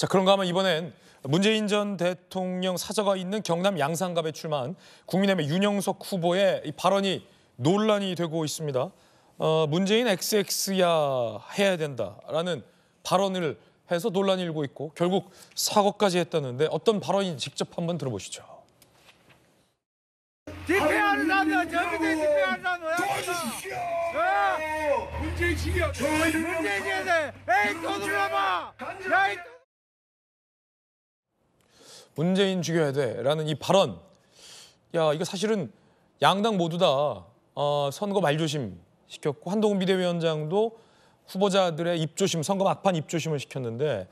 자, 그런가 하면 이번엔 문재인 전 대통령 사저가 있는 경남 양산갑에 출마한 국민의힘의 윤영석 후보의 이 발언이 논란이 되고 있습니다. 문재인 XX야 해야 된다라는 발언을 해서 논란이 일고 있고 결국 사과까지 했다는데 어떤 발언인지 직접 한번 들어보시죠. 집회하는 사람들 저기서 집회하는 사람 도와주십시오. 문재인 지겨. 문재인에 에이 또 눌러봐. 야이 문재인 죽여야 돼라는 이 발언. 야, 이거 사실은 양당 모두 다 선거 말조심 시켰고 한동훈 비대위원장도 후보자들의 입조심, 선거 막판 입조심을 시켰는데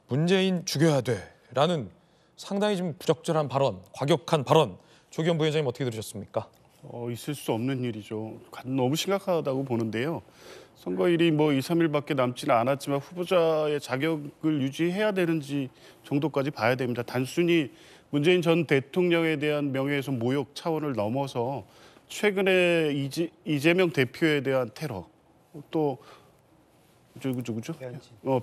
문재인 죽여야 돼라는 상당히 좀 부적절한 발언, 과격한 발언. 조기현 부위원장님 어떻게 들으셨습니까? 있을 수 없는 일이죠. 너무 심각하다고 보는데요. 선거일이 뭐 2, 3일밖에 남지는 않았지만 후보자의 자격을 유지해야 되는지 정도까지 봐야 됩니다. 단순히 문재인 전 대통령에 대한 명예훼손 모욕 차원을 넘어서 최근에 이재명 대표에 대한 테러, 또 누구죠?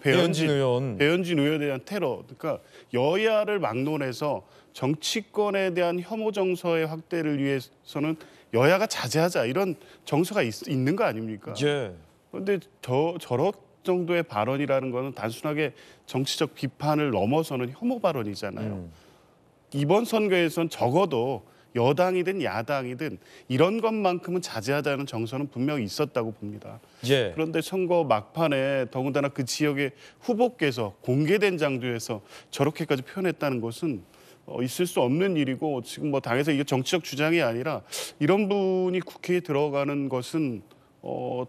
배현진 의원. 배현진 의원에 대한 테러. 그러니까 여야를 막론해서 정치권에 대한 혐오 정서의 확대를 위해서는 여야가 자제하자 이런 정서가 있는 거 아닙니까? 예. 그런데 저런 정도의 발언이라는 거는 단순하게 정치적 비판을 넘어서는 혐오 발언이잖아요. 이번 선거에선 적어도 여당이든 야당이든 이런 것만큼은 자제하자는 정서는 분명히 있었다고 봅니다. 예. 그런데 선거 막판에 더군다나 그 지역의 후보께서 공개된 장소에서 저렇게까지 표현했다는 것은 있을 수 없는 일이고 지금 뭐 당에서 이게 정치적 주장이 아니라 이런 분이 국회에 들어가는 것은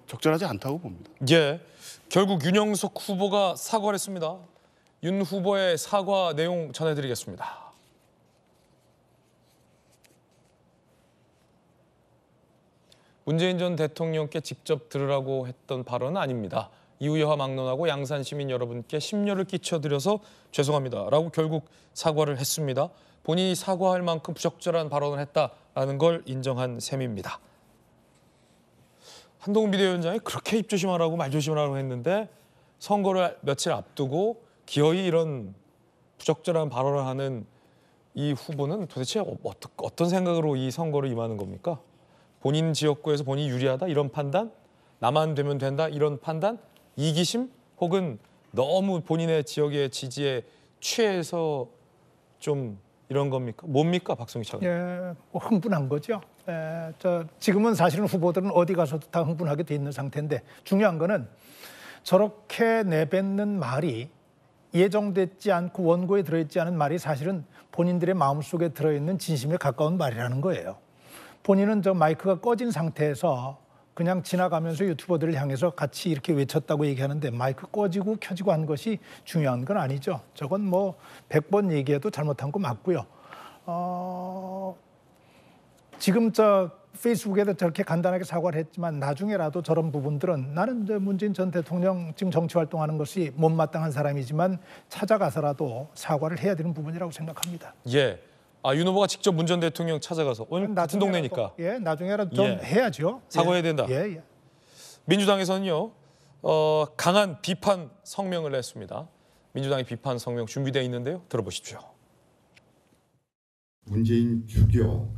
적절하지 않다고 봅니다. 예. 결국 윤영석 후보가 사과를 했습니다. 윤 후보의 사과 내용 전해드리겠습니다. 문재인 전 대통령께 직접 들으라고 했던 발언은 아닙니다. 이후 여하 막론하고 양산 시민 여러분께 심려를 끼쳐드려서 죄송합니다라고 결국 사과를 했습니다. 본인이 사과할 만큼 부적절한 발언을 했다라는 걸 인정한 셈입니다. 한동훈 비대위원장이 그렇게 입조심하라고 말조심하라고 했는데 선거를 며칠 앞두고 기어이 이런 부적절한 발언을 하는 이 후보는 도대체 어떤 생각으로 이 선거를 임하는 겁니까? 본인 지역구에서 본인이 유리하다 이런 판단? 나만 되면 된다 이런 판단? 이기심? 혹은 너무 본인의 지역의 지지에 취해서 좀 이런 겁니까? 뭡니까 박성희 차관? 예, 뭐 흥분한 거죠. 지금은 사실은 후보들은 어디 가서도 다 흥분하게 돼 있는 상태인데 중요한 거는 저렇게 내뱉는 말이 예정되지 않고 원고에 들어있지 않은 말이 사실은 본인들의 마음속에 들어있는 진심에 가까운 말이라는 거예요. 본인은 저 마이크가 꺼진 상태에서 그냥 지나가면서 유튜버들을 향해서 같이 이렇게 외쳤다고 얘기하는데 마이크 꺼지고 켜지고 한 것이 중요한 건 아니죠. 저건 뭐 100번 얘기해도 잘못한 거 맞고요. 지금 저 페이스북에도 저렇게 간단하게 사과를 했지만 나중에라도 저런 부분들은 나는 이제 문재인 전 대통령 지금 정치 활동하는 것이 못마땅한 사람이지만 찾아가서라도 사과를 해야 되는 부분이라고 생각합니다. 예. 윤 후보가 직접 문 전 대통령 찾아가서 오늘 같은 동네니까. 예, 나중에라도 좀 해야죠. 사과해야 된다. 예. 민주당에서는요. 강한 비판 성명을 냈습니다. 민주당의 비판 성명 준비되어 있는데요. 들어보십시오. 문재인 죽여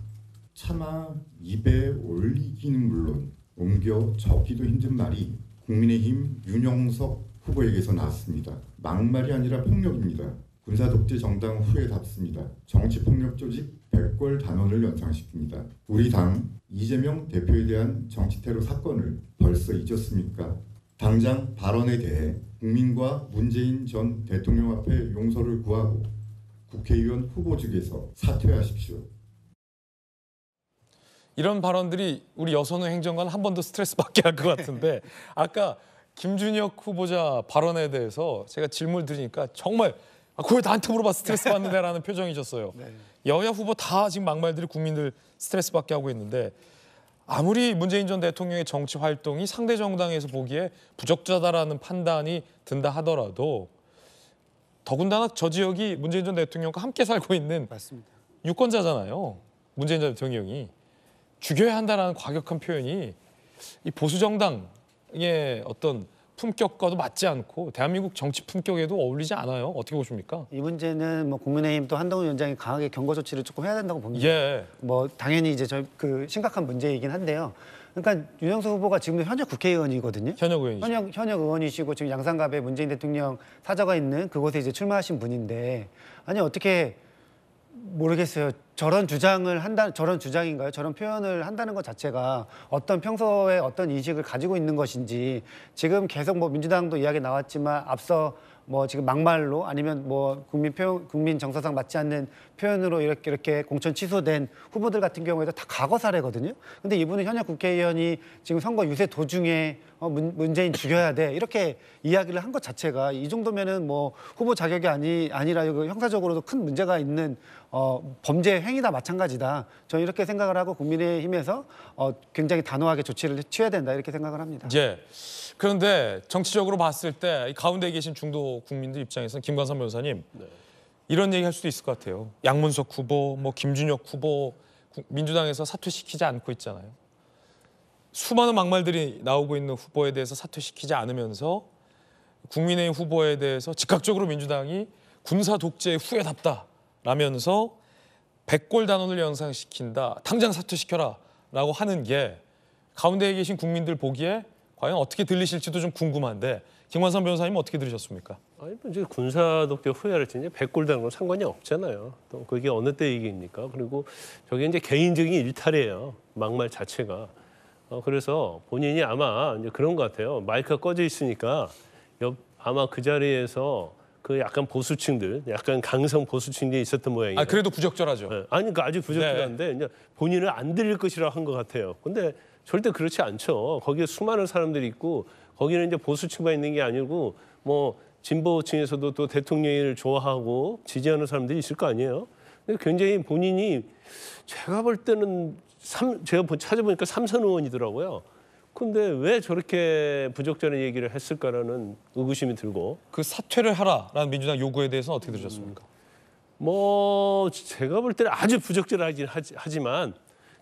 차마 입에 올리기는 물론 옮겨 적기도 힘든 말이 국민의힘 윤영석 후보에게서 나왔습니다. 막말이 아니라 폭력입니다. 군사독재 정당 후회답습니다. 정치폭력 조직 100골 단원을 연상시킵니다. 우리 당 이재명 대표에 대한 정치테러 사건을 벌써 잊었습니까? 당장 발언에 대해 국민과 문재인 전 대통령 앞에 용서를 구하고 국회의원 후보직에서 사퇴하십시오. 이런 발언들이 우리 여선우 행정관 한 번 더 스트레스 받게 할 것 같은데 아까 김준혁 후보자 발언에 대해서 제가 질문을 드리니까 정말 그걸 나한테 물어봐 스트레스 받는데라는 표정이셨어요. 네. 여야 후보 다 지금 막말들이 국민들 스트레스 받게 하고 있는데 아무리 문재인 전 대통령의 정치 활동이 상대 정당에서 보기에 부적절하다라는 판단이 든다 하더라도 더군다나 저 지역이 문재인 전 대통령과 함께 살고 있는 맞습니다. 유권자잖아요. 문재인 전 대통령이. 죽여야 한다라는 과격한 표현이 이 보수 정당의 어떤 품격과도 맞지 않고 대한민국 정치 품격에도 어울리지 않아요. 어떻게 보십니까? 이 문제는 뭐 국민의힘 또 한동훈 위원장이 강하게 경고 조치를 조금 해야 된다고 봅니다. 예. 뭐 당연히 이제 그 심각한 문제이긴 한데요. 그러니까 윤영석 후보가 지금 현역 국회의원이거든요. 현역 의원이죠. 현역 의원이시고 지금 양산갑에 문재인 대통령 사저가 있는 그곳에 이제 출마하신 분인데 아니 어떻게 모르겠어요. 저런 주장인가요? 저런 표현을 한다는 것 자체가 어떤 평소에 어떤 인식을 가지고 있는 것인지 지금 계속 뭐 민주당도 이야기 나왔지만 앞서 뭐 지금 막말로 아니면 뭐 국민 정서상 맞지 않는 표현으로 이렇게 공천 취소된 후보들 같은 경우에도 다 과거 사례거든요. 근데 이분은 현역 국회의원이 지금 선거 유세 도중에 문재인 죽여야 돼 이렇게 이야기를 한 것 자체가 이 정도면은 뭐 후보 자격이 아니라 이거 형사적으로도 큰 문제가 있는 범죄 행위다 마찬가지다. 저는 이렇게 생각을 하고 국민의힘에서 굉장히 단호하게 조치를 취해야 된다 이렇게 생각을 합니다. 예. 그런데 정치적으로 봤을 때 이 가운데 계신 중도 국민들 입장에서는 김관삼 변호사님 이런 얘기 할 수도 있을 것 같아요. 양문석 후보, 뭐 김준혁 후보 민주당에서 사퇴시키지 않고 있잖아요. 수많은 막말들이 나오고 있는 후보에 대해서 사퇴시키지 않으면서 국민의힘 후보에 대해서 즉각적으로 민주당이 군사 독재의 후예답다라면서 백골 단원을 연상시킨다. 당장 사퇴시켜라 라고 하는 게 가운데에 계신 국민들 보기에 과연 어떻게 들리실지도 좀 궁금한데 김관삼 변호사님 어떻게 들으셨습니까? 아니 뭐 이제 군사 독재 후회할지 이제 백골다는 건 상관이 없잖아요. 또 그게 어느 때 얘기입니까? 그리고 저게 이제 개인적인 일탈이에요. 막말 자체가. 그래서 본인이 아마 이제 그런 것 같아요. 마이크가 꺼져 있으니까 아마 그 자리에서 그 약간 보수층들, 약간 강성 보수층들이 있었던 모양이에요. 아 그래도 부적절하죠. 네. 아니 그러니까 아주 부적절한데 이제 본인을 안 들릴 것이라 한 것 같아요. 근데 절대 그렇지 않죠. 거기에 수많은 사람들이 있고 거기는 이제 보수층만 있는 게 아니고 뭐 진보층에서도 또 대통령을 좋아하고 지지하는 사람들이 있을 거 아니에요. 근데 굉장히 본인이 제가 볼 때는 제가 찾아보니까 삼선 의원이더라고요. 근데 왜 저렇게 부적절한 얘기를 했을까라는 의구심이 들고 그 사퇴를 하라라는 민주당 요구에 대해서는 어떻게 들으셨습니까? 뭐 제가 볼 때는 아주 부적절하긴 하지만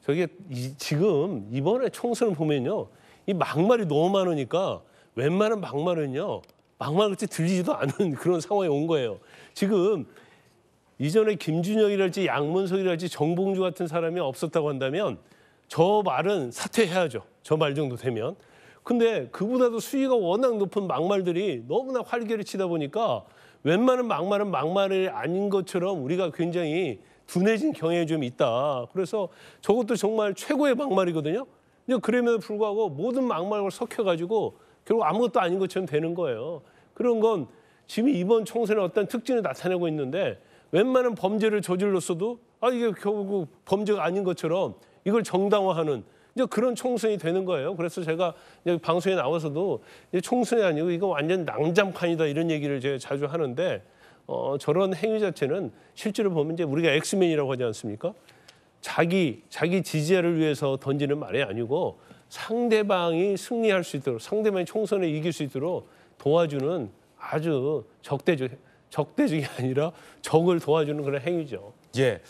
저게 지금 이번에 총선을 보면요. 이 막말이 너무 많으니까 웬만한 막말은요. 막말같이 들리지도 않은 그런 상황에 온 거예요. 지금 이전에 김준혁이랄지 양문석이랄지 정봉주 같은 사람이 없었다고 한다면 저 말은 사퇴해야죠. 저 말 정도 되면. 근데 그보다도 수위가 워낙 높은 막말들이 너무나 활개를 치다 보니까 웬만한 막말은 막말이 아닌 것처럼 우리가 굉장히 둔해진 경향이 좀 있다. 그래서 저것도 정말 최고의 막말이거든요. 근데 그럼에도 불구하고 모든 막말을 섞여가지고 결국 아무것도 아닌 것처럼 되는 거예요. 그런 건 지금 이번 총선의 어떤 특징을 나타내고 있는데 웬만한 범죄를 저질렀어도 이게 결국 범죄가 아닌 것처럼 이걸 정당화하는 이제 그런 총선이 되는 거예요. 그래서 제가 방송에 나와서도 총선이 아니고 이거 완전 낭장판이다 이런 얘기를 제가 자주 하는데 저런 행위 자체는 실제로 보면 이제 우리가 엑스맨이라고 하지 않습니까? 자기 지지자를 위해서 던지는 말이 아니고 상대방이 승리할 수 있도록 상대방이 총선에 이길 수 있도록 도와주는 아주 적대적이 아니라 적을 도와주는 그런 행위죠. 예.